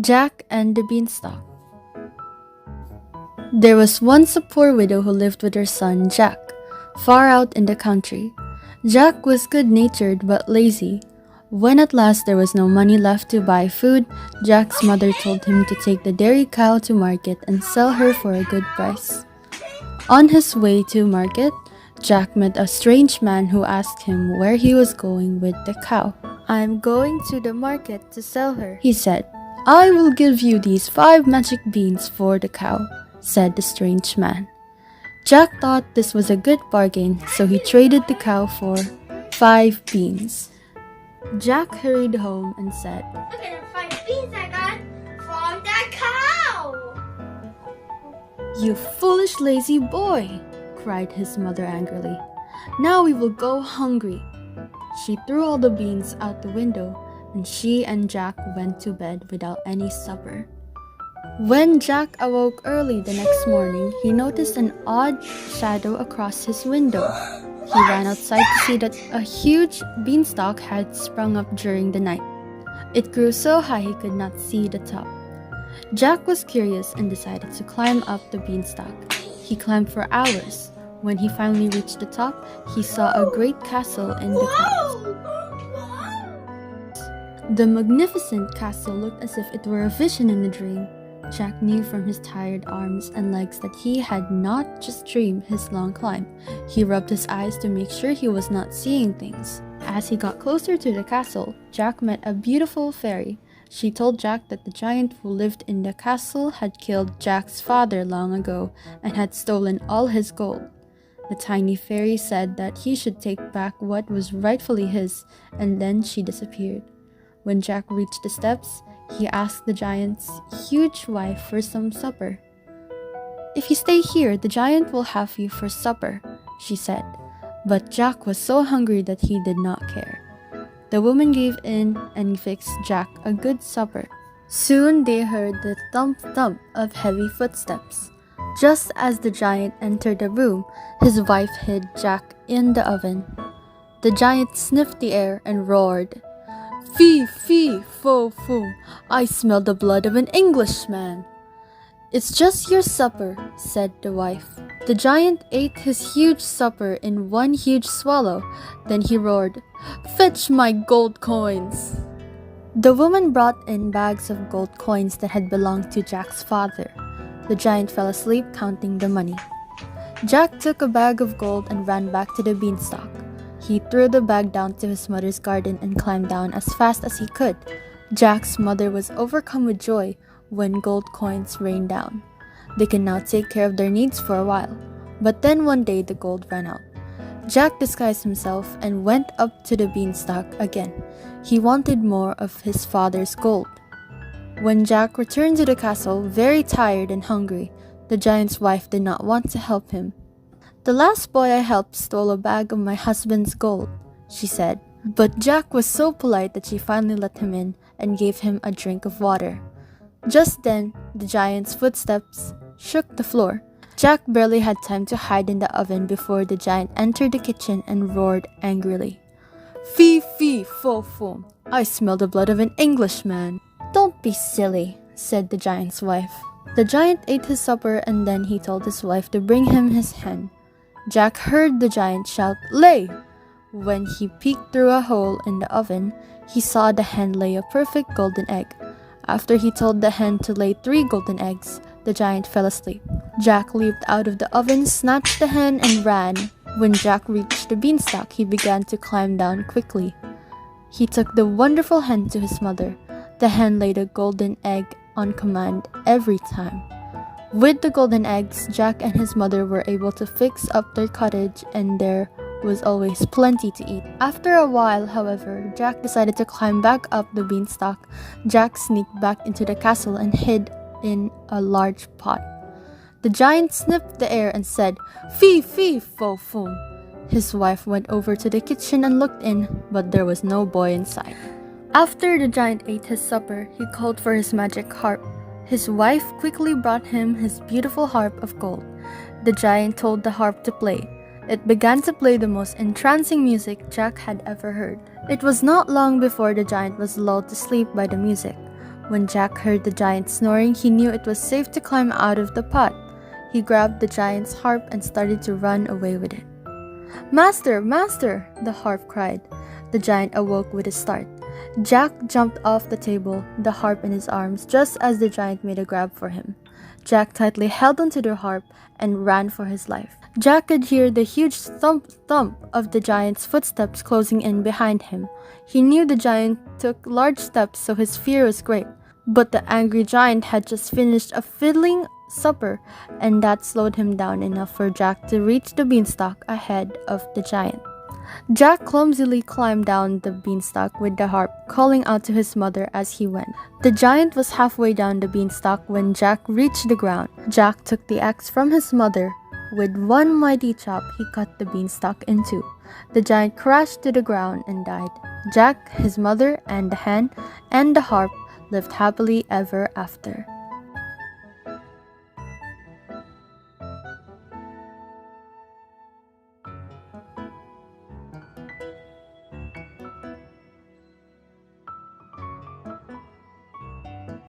Jack and the Beanstalk. There was once a poor widow who lived with her son, Jack, far out in the country. Jack was good-natured but lazy. When at last there was no money left to buy food, Jack's mother told him to take the dairy cow to market and sell her for a good price. On his way to market, Jack met a strange man who asked him where he was going with the cow. "I'm going to the market to sell her," he said. "I will give you these 5 magic beans for the cow," said the strange man. Jack thought this was a good bargain, so he traded the cow for 5 beans. Jack hurried home and said, "Look at the 5 beans I got from that cow!" "You foolish lazy boy!" cried his mother angrily. "Now we will go hungry." She threw all the beans out the window, and she and Jack went to bed without any supper. When Jack awoke early the next morning, he noticed an odd shadow across his window. He ran outside to see that a huge beanstalk had sprung up during the night. It grew so high he could not see the top. Jack was curious and decided to climb up the beanstalk. He climbed for hours. When he finally reached the top, he saw a great castle in the clouds. The magnificent castle looked as if it were a vision in a dream. Jack knew from his tired arms and legs that he had not just dreamed his long climb. He rubbed his eyes to make sure he was not seeing things. As he got closer to the castle, Jack met a beautiful fairy. She told Jack that the giant who lived in the castle had killed Jack's father long ago and had stolen all his gold. The tiny fairy said that he should take back what was rightfully his, and then she disappeared. When Jack reached the steps, he asked the giant's huge wife for some supper. "If you stay here, the giant will have you for supper," she said. But Jack was so hungry that he did not care. The woman gave in and fixed Jack a good supper. Soon they heard the thump-thump of heavy footsteps. Just as the giant entered the room, his wife hid Jack in the oven. The giant sniffed the air and roared, "Fee, fee, fo, fo, I smell the blood of an Englishman." "It's just your supper," said the wife. The giant ate his huge supper in one huge swallow. Then he roared, "Fetch my gold coins!" The woman brought in bags of gold coins that had belonged to Jack's father. The giant fell asleep counting the money. Jack took a bag of gold and ran back to the beanstalk. He threw the bag down to his mother's garden and climbed down as fast as he could. Jack's mother was overcome with joy when gold coins rained down. They could now take care of their needs for a while. But then one day the gold ran out. Jack disguised himself and went up to the beanstalk again. He wanted more of his father's gold. When Jack returned to the castle, very tired and hungry, the giant's wife did not want to help him. "The last boy I helped stole a bag of my husband's gold," she said. But Jack was so polite that she finally let him in and gave him a drink of water. Just then, the giant's footsteps shook the floor. Jack barely had time to hide in the oven before the giant entered the kitchen and roared angrily, "Fee, fee, fo, fo, I smell the blood of an Englishman." "Don't be silly," said the giant's wife. The giant ate his supper and then he told his wife to bring him his hen. Jack heard the giant shout, "Lay!" When he peeked through a hole in the oven, he saw the hen lay a perfect golden egg. After he told the hen to lay 3 golden eggs, the giant fell asleep. Jack leaped out of the oven, snatched the hen, and ran. When Jack reached the beanstalk, he began to climb down quickly. He took the wonderful hen to his mother. The hen laid a golden egg on command every time. With the golden eggs, Jack and his mother were able to fix up their cottage, and there was always plenty to eat. After a while, however, Jack decided to climb back up the beanstalk. Jack sneaked back into the castle and hid in a large pot. The giant sniffed the air and said, "Fee, fee, fo, fum." His wife went over to the kitchen and looked in, but there was no boy inside. After the giant ate his supper, he called for his magic harp. His wife quickly brought him his beautiful harp of gold. The giant told the harp to play. It began to play the most entrancing music Jack had ever heard. It was not long before the giant was lulled to sleep by the music. When Jack heard the giant snoring, he knew it was safe to climb out of the pot. He grabbed the giant's harp and started to run away with it. "Master, master!" the harp cried. The giant awoke with a start. Jack jumped off the table, the harp in his arms, just as the giant made a grab for him. Jack tightly held onto the harp and ran for his life. Jack could hear the huge thump of the giant's footsteps closing in behind him. He knew the giant took large steps, so his fear was great. But the angry giant had just finished a fiddling supper, and that slowed him down enough for Jack to reach the beanstalk ahead of the giant. Jack clumsily climbed down the beanstalk with the harp, calling out to his mother as he went. The giant was halfway down the beanstalk when Jack reached the ground. Jack took the axe from his mother. With one mighty chop, he cut the beanstalk in two. The giant crashed to the ground and died. Jack, his mother, and the hen and the harp lived happily ever after.